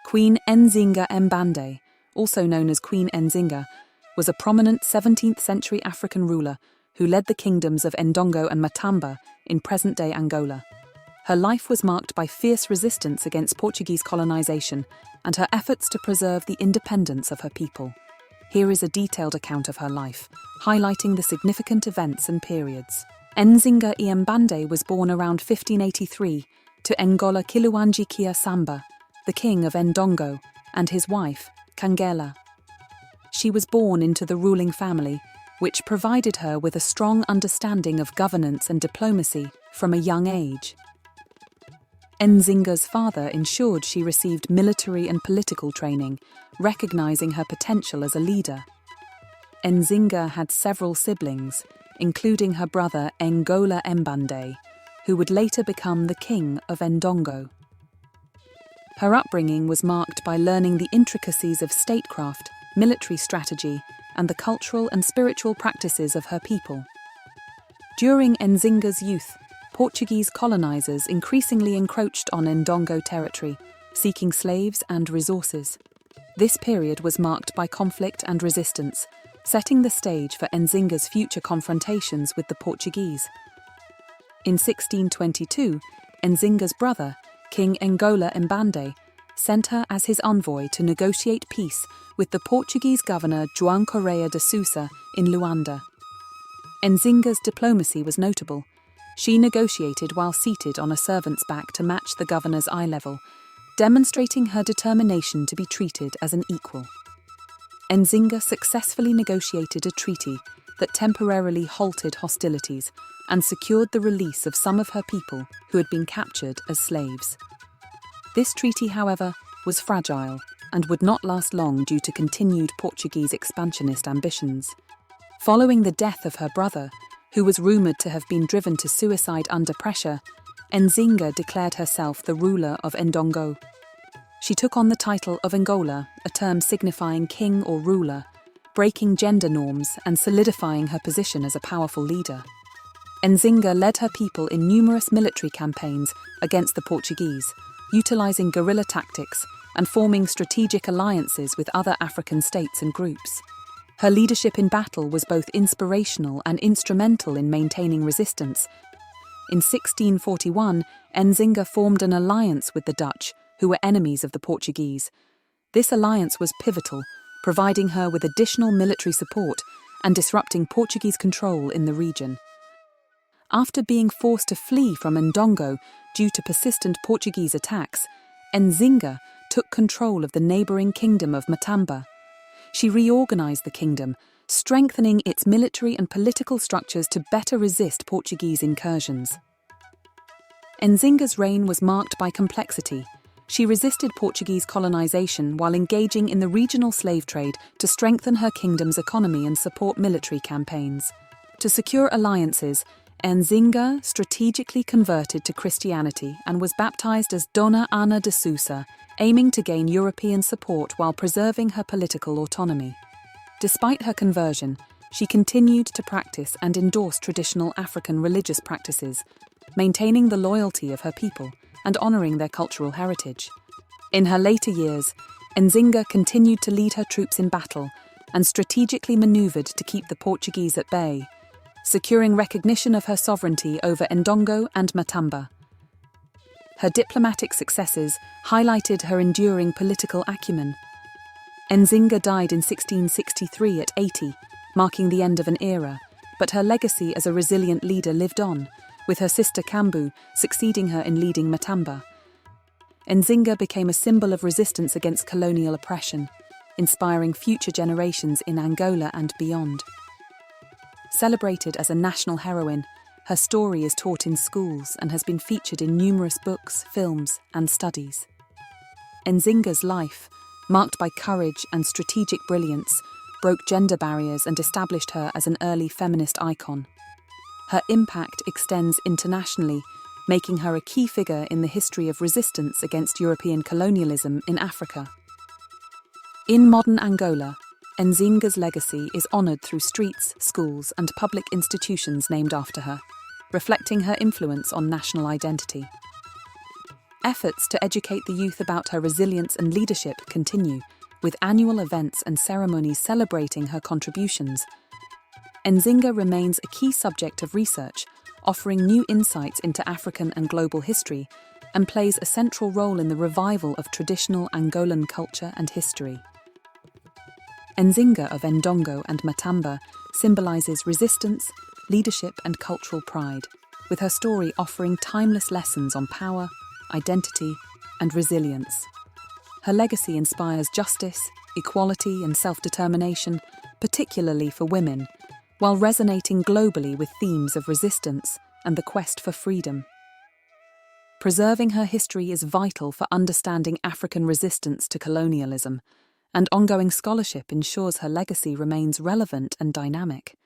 Queen Nzinga Mbande, also known as Queen Nzinga, was a prominent 17th century African ruler who led the kingdoms of Ndongo and Matamba in present-day Angola. Her life was marked by fierce resistance against Portuguese colonization and her efforts to preserve the independence of her people. Here is a detailed account of her life, highlighting the significant events and periods. Nzinga Mbande was born around 1583 to Angola Kiluanji Kia Samba, the king of Ndongo, and his wife, Kangela. She was born into the ruling family, which provided her with a strong understanding of governance and diplomacy from a young age. Nzinga's father ensured she received military and political training, recognizing her potential as a leader. Nzinga had several siblings, including her brother Angola Mbande, who would later become the king of Ndongo. Her upbringing was marked by learning the intricacies of statecraft, military strategy, and the cultural and spiritual practices of her people. During Nzinga's youth, Portuguese colonizers increasingly encroached on Ndongo territory, seeking slaves and resources. This period was marked by conflict and resistance, setting the stage for Nzinga's future confrontations with the Portuguese. In 1622, Nzinga's brother, King Angola Mbande, sent her as his envoy to negotiate peace with the Portuguese governor João Correia de Sousa in Luanda. Nzinga's diplomacy was notable. She negotiated while seated on a servant's back to match the governor's eye level, demonstrating her determination to be treated as an equal. Nzinga successfully negotiated a treaty that temporarily halted hostilities and secured the release of some of her people who had been captured as slaves. This treaty, however, was fragile and would not last long due to continued Portuguese expansionist ambitions. Following the death of her brother, who was rumoured to have been driven to suicide under pressure, Nzinga declared herself the ruler of Ndongo. She took on the title of Angola, a term signifying king or ruler, breaking gender norms and solidifying her position as a powerful leader. Nzinga led her people in numerous military campaigns against the Portuguese, utilising guerrilla tactics and forming strategic alliances with other African states and groups. Her leadership in battle was both inspirational and instrumental in maintaining resistance. In 1641, Nzinga formed an alliance with the Dutch, who were enemies of the Portuguese. This alliance was pivotal, providing her with additional military support and disrupting Portuguese control in the region. After being forced to flee from Ndongo due to persistent Portuguese attacks, Nzinga took control of the neighbouring kingdom of Matamba. She reorganised the kingdom, strengthening its military and political structures to better resist Portuguese incursions. Nzinga's reign was marked by complexity. She resisted Portuguese colonisation while engaging in the regional slave trade to strengthen her kingdom's economy and support military campaigns. To secure alliances, Nzinga strategically converted to Christianity and was baptized as Dona Ana de Sousa, aiming to gain European support while preserving her political autonomy. Despite her conversion, she continued to practice and endorse traditional African religious practices, maintaining the loyalty of her people and honouring their cultural heritage. In her later years, Nzinga continued to lead her troops in battle and strategically manoeuvred to keep the Portuguese at bay, securing recognition of her sovereignty over Ndongo and Matamba. Her diplomatic successes highlighted her enduring political acumen. Nzinga died in 1663 at 80, marking the end of an era, but her legacy as a resilient leader lived on, with her sister Kambu succeeding her in leading Matamba. Nzinga became a symbol of resistance against colonial oppression, inspiring future generations in Angola and beyond. Celebrated as a national heroine, her story is taught in schools and has been featured in numerous books, films, and studies. Nzinga's life, marked by courage and strategic brilliance, broke gender barriers and established her as an early feminist icon. Her impact extends internationally, making her a key figure in the history of resistance against European colonialism in Africa. In modern Angola, Nzinga's legacy is honoured through streets, schools, and public institutions named after her, reflecting her influence on national identity. Efforts to educate the youth about her resilience and leadership continue, with annual events and ceremonies celebrating her contributions. Nzinga remains a key subject of research, offering new insights into African and global history, and plays a central role in the revival of traditional Angolan culture and history. Nzinga of Ndongo and Matamba symbolizes resistance, leadership, and cultural pride, with her story offering timeless lessons on power, identity, and resilience. Her legacy inspires justice, equality, and self-determination, particularly for women, while resonating globally with themes of resistance and the quest for freedom. Preserving her history is vital for understanding African resistance to colonialism, and ongoing scholarship ensures her legacy remains relevant and dynamic.